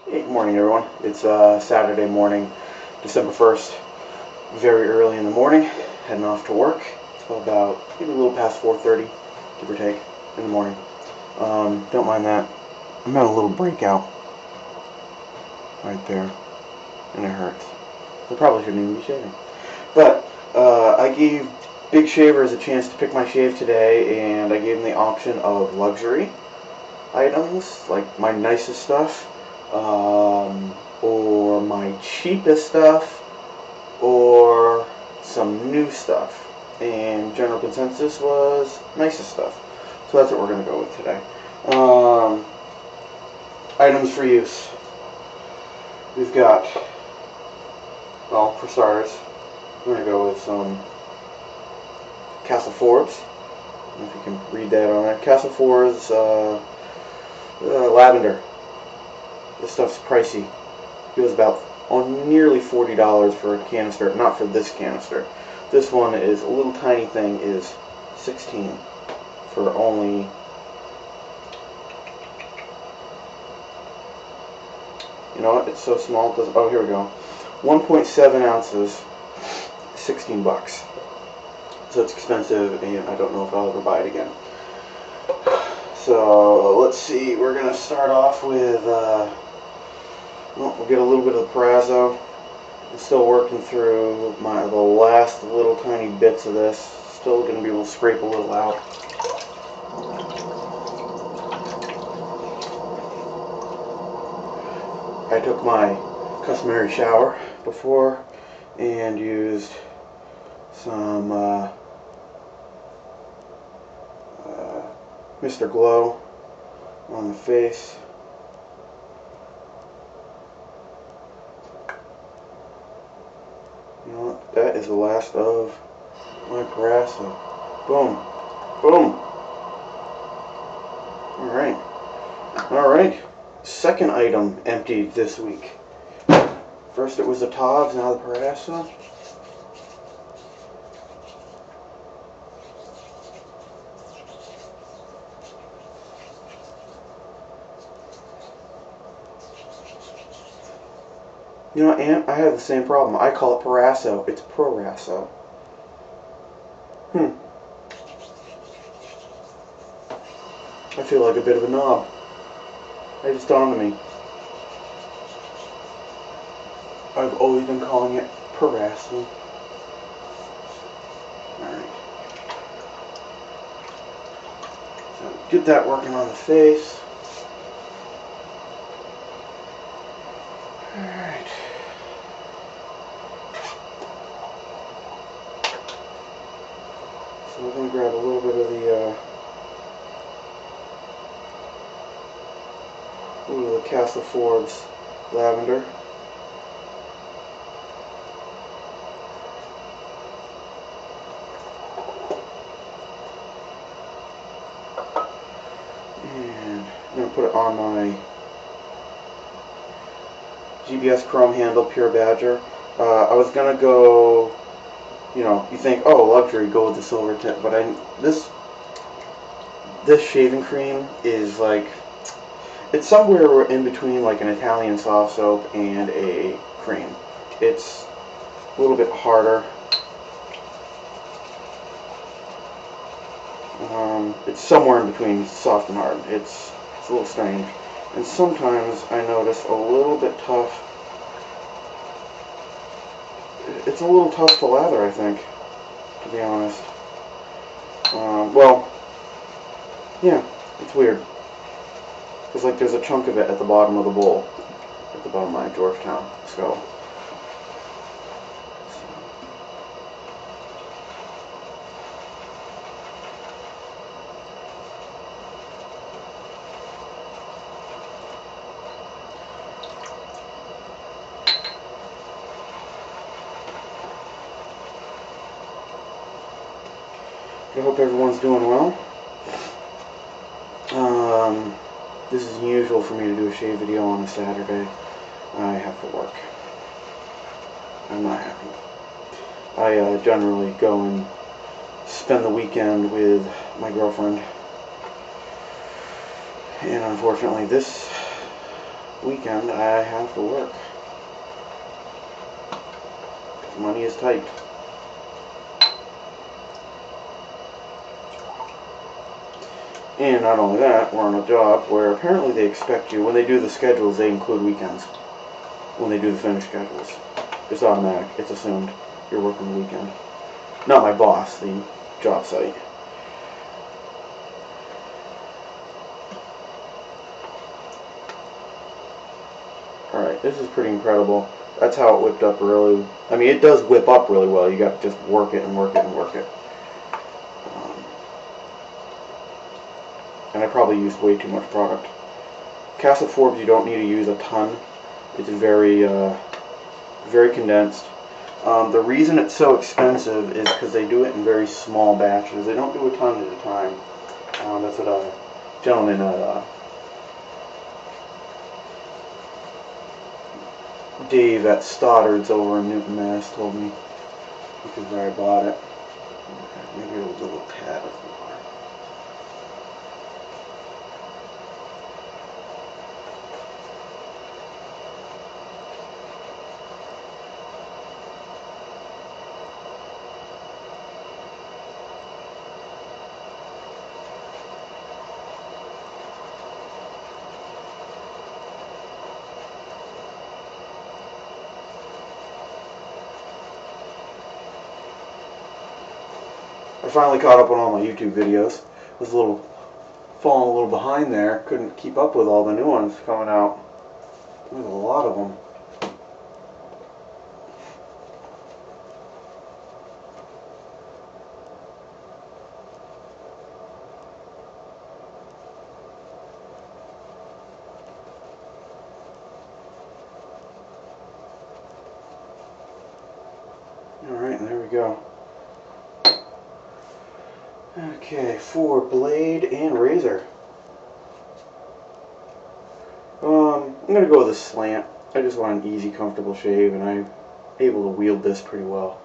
Hey, good morning, everyone. It's Saturday morning, December 1st, very early in the morning, heading off to work. It's about maybe a little past 4:30, give or take, in the morning. Don't mind that. I'm at a little breakout right there, and it hurts. I probably shouldn't even be shaving. But I gave Big Shavers a chance to pick my shave today, and I gave them the option of luxury items, like my nicest stuff, or my cheapest stuff, or some new stuff. And general consensus was nicest stuff. So that's what we're going to go with today. Items for use. We've got, well, for starters, we're going to go with some Castle Forbes. I don't know if you can read that on there. Castle Forbes lavender. This stuff's pricey. It was about nearly $40 for a canister. Not for this canister. This one is a little tiny thing is $16 for only, you know what? It's so small. It doesn't, oh, here we go. 1.7 ounces, $16. So it's expensive, and I don't know if I'll ever buy it again. So let's see. We're gonna start off with. Well, we'll get a little bit of the Parazzo. I'm still working through the last little tiny bits of this. Still going to be able to scrape a little out. I took my customary shower before and used some Mr. Glow on the face. You know what? That is the last of my Parazzo. Boom. Boom. Alright. Alright. Second item emptied this week. First it was the Tobs, now the Parazzo. You know, Aunt, I have the same problem. I call it Parazzo. It's Prorasso. I feel like a bit of a knob. It just dawned on me. I've always been calling it Parazzo. Alright. So get that working on the face. Alright. So we're going to grab a little bit of the Castle Forbes lavender. And I'm going to put it on my GBS Chrome Handle Pure Badger. I was going to go, you know, you think, oh, luxury, go with the silver tip, but this shaving cream is like, it's somewhere in between like an Italian soft soap and a cream. It's a little bit harder. It's somewhere in between soft and hard. It's a little strange. And sometimes I notice a little bit tough. It's a little tough to lather, I think, to be honest. Well, yeah, it's weird. Because like there's a chunk of it at the bottom of the bowl, at the bottom of my Georgetown skull. I hope everyone's doing well. This is unusual for me to do a shave video on a Saturday. I have to work. I'm not happy. I generally go and spend the weekend with my girlfriend. And unfortunately this weekend I have to work. Money is tight. And not only that, we're on a job where apparently they expect you, when they do the schedules, they include weekends. When they do the finish schedules. It's automatic. It's assumed you're working the weekend. Not my boss, the job site. Alright, this is pretty incredible. That's how it whipped up really. I mean, it does whip up really well. You got to just work it and work it and work it. And I probably used way too much product. Castle Forbes, you don't need to use a ton. It's very, very condensed. The reason it's so expensive is because they do it in very small batches. They don't do a ton at a time. That's what a gentleman at Dave at Stoddard's over in Newton, Mass. told me, because where I bought it. Maybe a little tad of more. I finally caught up on all my YouTube videos. Was falling a little behind there. Couldn't keep up with all the new ones coming out. There's a lot of them. Alright, and there we go. Okay, for blade and razor. I'm going to go with a slant. I just want an easy, comfortable shave, and I'm able to wield this pretty well.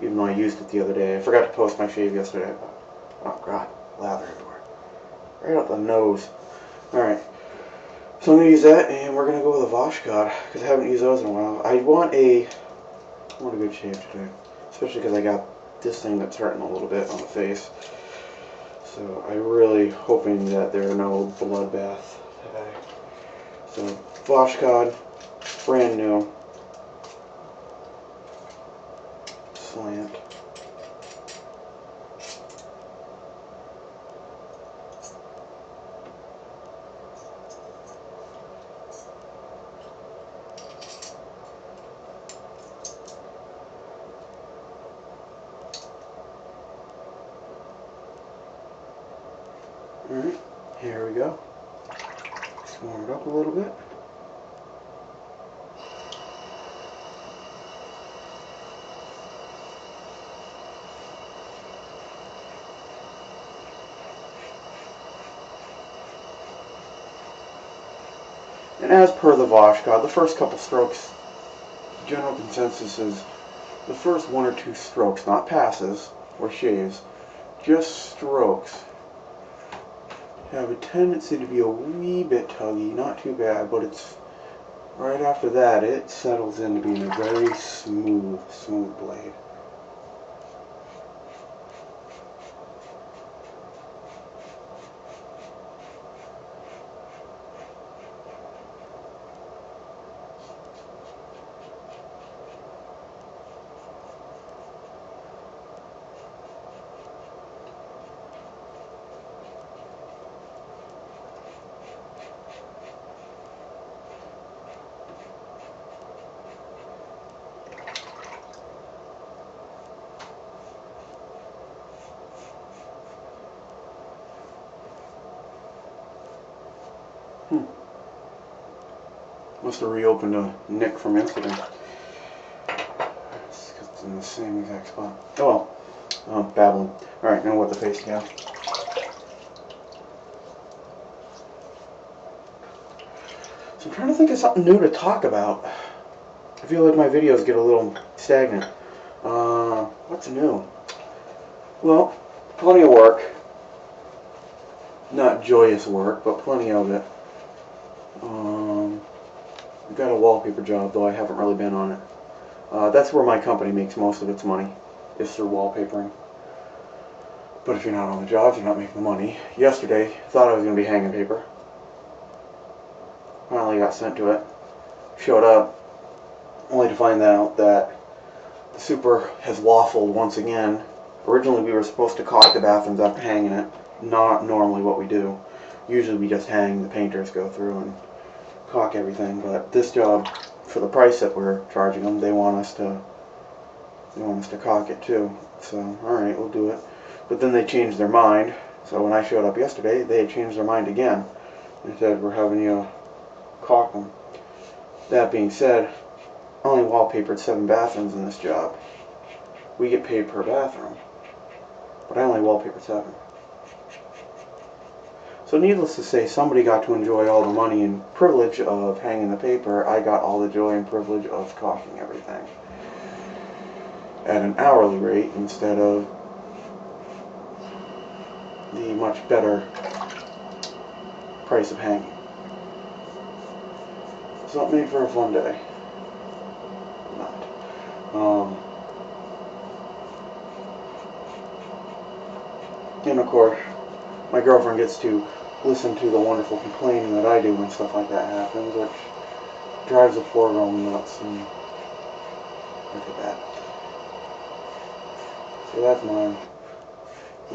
Even though I used it the other day. I forgot to post my shave yesterday, but oh god, lather everywhere. Right up the nose. Alright, so I'm going to use that, and we're going to go with a Washguard, because I haven't used those in a while. I want a good shave today, especially because I got this thing that's hurting a little bit on the face. So I'm really hoping that there are no bloodbaths today. So Washguard, brand new, slant. Alright, here we go. Just warm it up a little bit. And as per the Washguard, the first couple strokes, general consensus is the first 1 or 2 strokes, not passes or shaves, just strokes, have a tendency to be a wee bit tuggy, not too bad, but it's right after that it settles into being a very smooth blade. Must have reopened a nick from yesterday. It's in the same exact spot. Oh well, babbling. Alright, now what the face again. So I'm trying to think of something new to talk about. I feel like my videos get a little stagnant. What's new? Well, plenty of work. Not joyous work, but plenty of it. I've got a wallpaper job, though I haven't really been on it. That's where my company makes most of its money, is through wallpapering. But if you're not on the jobs, you're not making the money. Yesterday, thought I was going to be hanging paper. Finally got sent to it. Showed up, only to find out that the super has waffled once again. Originally, we were supposed to caulk the bathrooms after hanging it. Not normally what we do. Usually we just hang, the painters go through and caulk everything. But this job, for the price that we're charging them, they want us to caulk it too. So, alright, we'll do it. But then they changed their mind. So when I showed up yesterday, they had changed their mind again. They said, we're having you caulk them. That being said, I only wallpapered 7 bathrooms in this job. We get paid per bathroom. But I only wallpapered 7. So needless to say, somebody got to enjoy all the money and privilege of hanging the paper. I got all the joy and privilege of caulking everything. At an hourly rate instead of the much better price of hanging. So it made for a fun day. Not. And of course, my girlfriend gets to listen to the wonderful complaining that I do when stuff like that happens, which drives the poor girl nuts, and look at that. So that's my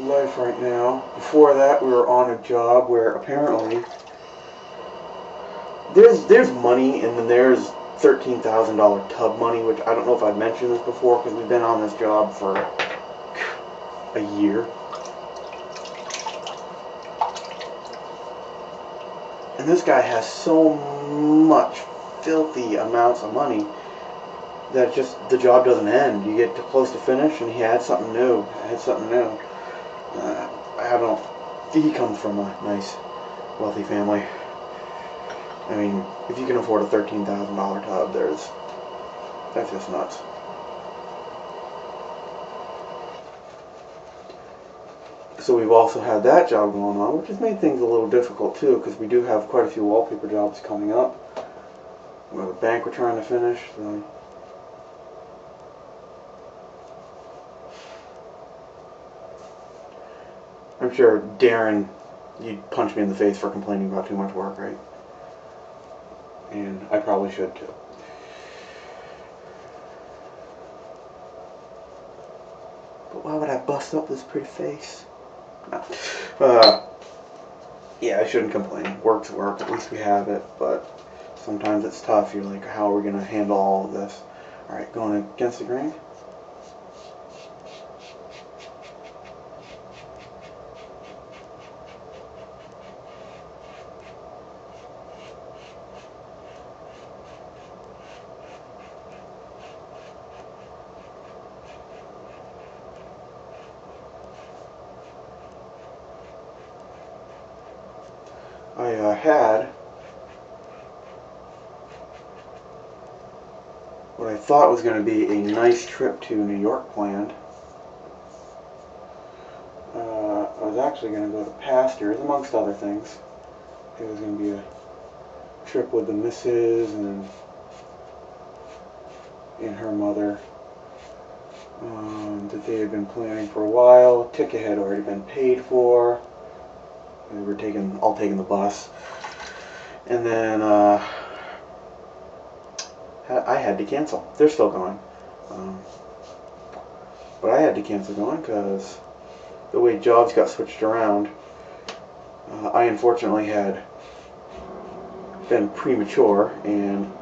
life right now. Before that, we were on a job where apparently there's money, and then there's $13,000 tub money, which I don't know if I've mentioned this before because we've been on this job for a year. And this guy has so much filthy amounts of money that just the job doesn't end. You get close to finish, and he had something new. He comes from a nice, wealthy family. I mean, if you can afford a $13,000 tub, that's just nuts. So we've also had that job going on, which has made things a little difficult too, because we do have quite a few wallpaper jobs coming up. We have a bank we're trying to finish. So I'm sure Darren, you'd punch me in the face for complaining about too much work, right? And I probably should too. But why would I bust up this pretty face? No. Yeah, I shouldn't complain. Work's work. At least we have it. But sometimes it's tough. You're like, how are we going to handle all of this? Alright, going against the grain. I had what I thought was going to be a nice trip to New York planned. I was actually going to go to Pastors, amongst other things. It was going to be a trip with the missus and her mother that they had been planning for a while. Ticket had already been paid for. We were all taking the bus. And then I had to cancel. They're still going. But I had to cancel going because the way jobs got switched around, I unfortunately had been premature and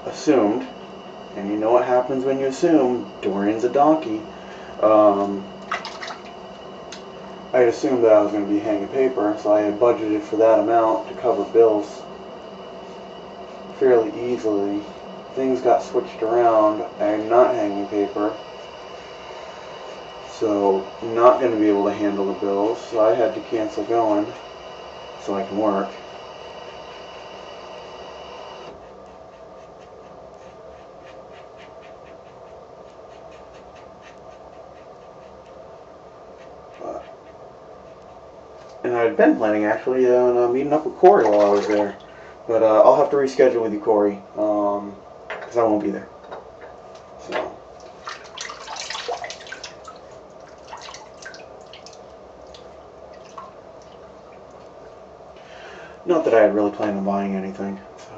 assumed, and you know what happens when you assume, Dorian's a donkey. I had assumed that I was going to be hanging paper, so I had budgeted for that amount to cover bills fairly easily. Things got switched around. I'm not hanging paper, so I'm not going to be able to handle the bills, so I had to cancel going so I can work. And I had been planning actually on meeting up with Corey while I was there. But I'll have to reschedule with you, Corey, because I won't be there. So. Not that I had really planned on buying anything. So.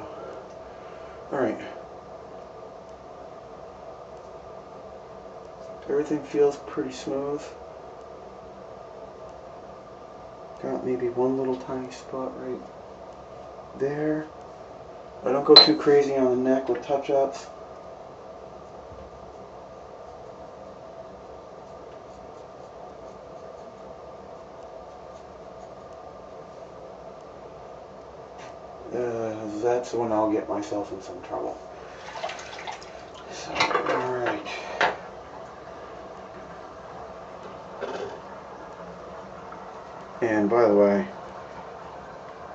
Alright. Everything feels pretty smooth. Got maybe one little tiny spot right there. I don't go too crazy on the neck with touch-ups. That's when I'll get myself in some trouble. So, alright. And by the way,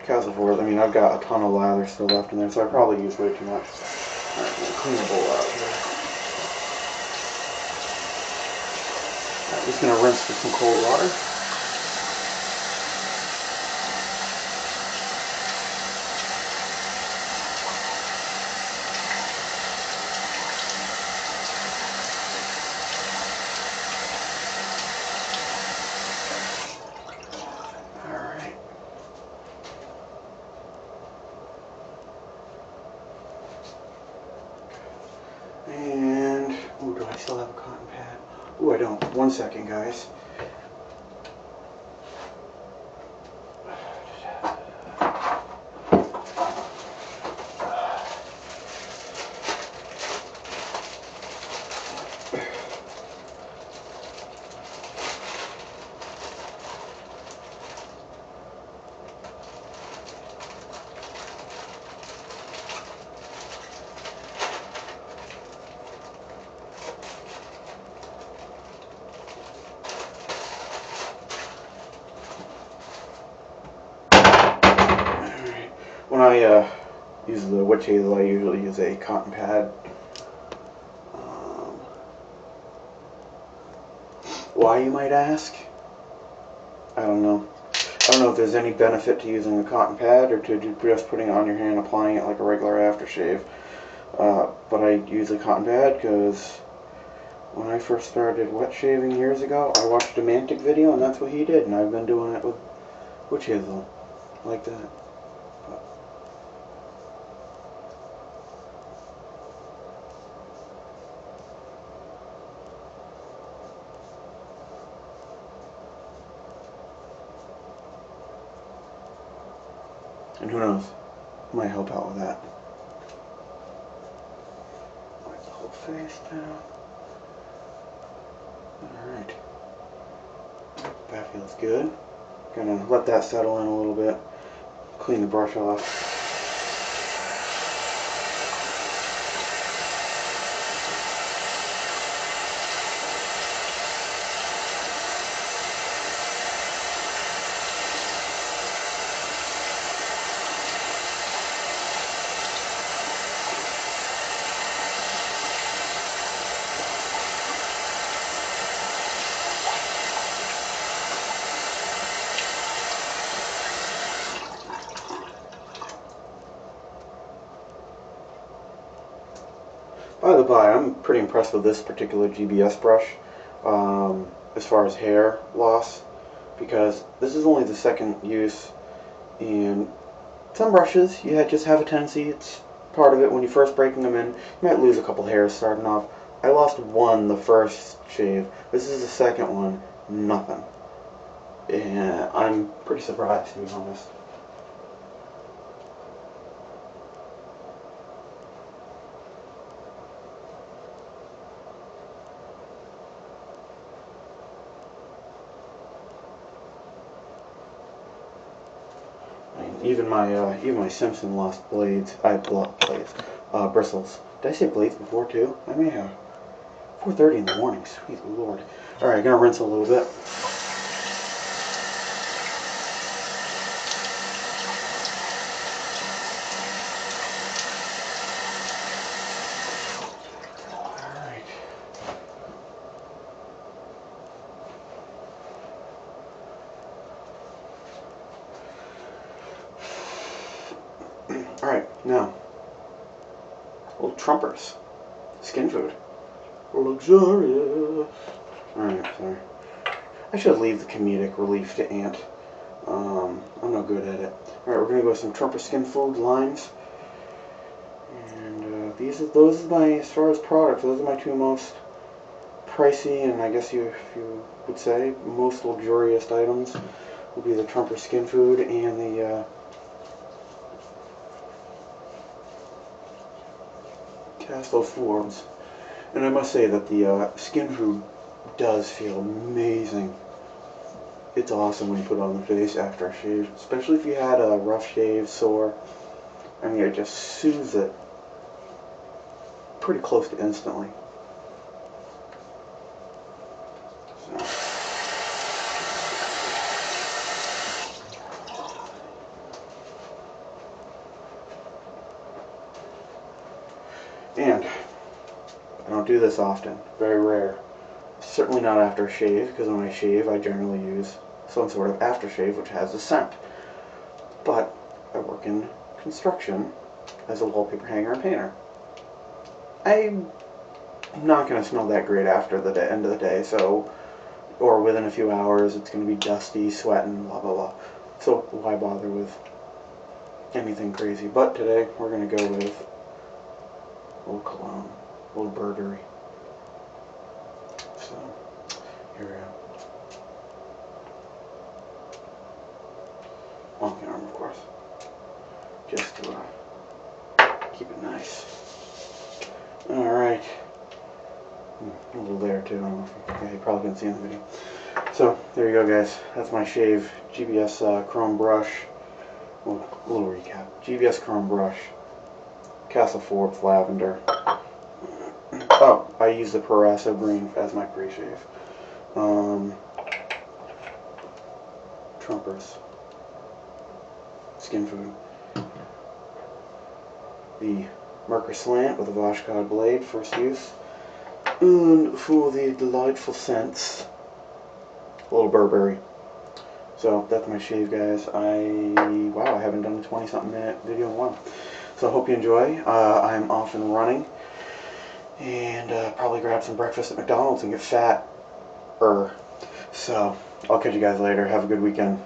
Castleforth, I mean, I've got a ton of lather still left in there, so I probably used way too much. Alright, I'm going to clean the bowl out here. I'm just going to rinse with some cold water. And, ooh, do I still have a cotton pad? Ooh, I don't. 1 second, guys. When I use the witch hazel, I usually use a cotton pad. Why, you might ask? I don't know. I don't know if there's any benefit to using a cotton pad or to just putting it on your hand and applying it like a regular aftershave. But I use a cotton pad because when I first started wet shaving years ago, I watched a Mantic video and that's what he did, and I've been doing it with witch hazel like that. And who knows, might help out with that. Wipe the whole face down. Alright. That feels good. Gonna let that settle in a little bit. Clean the brush off. By the by, I'm pretty impressed with this particular GBS brush as far as hair loss, because this is only the second use, and some brushes you just have a tendency, it's part of it when you're first breaking them in, you might lose a couple hairs starting off. I lost one the first shave. This is the second one, nothing. And I'm pretty surprised, to be honest. Even my Simpson lost blades. Bristles. Did I say blades before too? I may have. 4:30 in the morning. Sweet Lord. All right, gonna rinse a little bit. Alright, now, little trumpers. Skin food. Luxurious. Alright, sorry. I should leave the comedic relief to Ant. I'm not good at it. Alright, we're going to go with some Trumper skin food lines. And those are my, as far as products, those are my two most pricey, and I guess if you would say, most luxurious items will be the Trumper skin food and the Castle Forbes. And I must say that the skin food does feel amazing. It's awesome when you put it on the face after a shave, especially if you had a rough shave, sore. I mean, it just soothes it pretty close to instantly. So. And I don't do this often, very rare. Certainly not after a shave, because when I shave I generally use some sort of aftershave which has a scent. But I work in construction as a wallpaper hanger and painter. I'm not going to smell that great after the end of the day, so, or within a few hours it's going to be dusty, sweating, blah blah blah. So why bother with anything crazy? But today we're going to go with a little cologne, a little Burberry. So, here we go. On the arm, of course. Just to keep it nice. Alright. A little there too. I don't know if you probably couldn't see in the video. So, there you go, guys. That's my shave. GBS chrome brush. Well, a little recap. GBS chrome brush. Castle Forbes lavender. Oh, I use the Parasso green as my pre-shave. Trumpers. Skin food. The Merker Slant with a Vashkod blade, first use. And for the delightful scents, a little Burberry. So that's my shave, guys. Wow, I haven't done a 20-something minute video in a while. So I hope you enjoy. I'm off and running. And probably grab some breakfast at McDonald's and get fat. So I'll catch you guys later. Have a good weekend.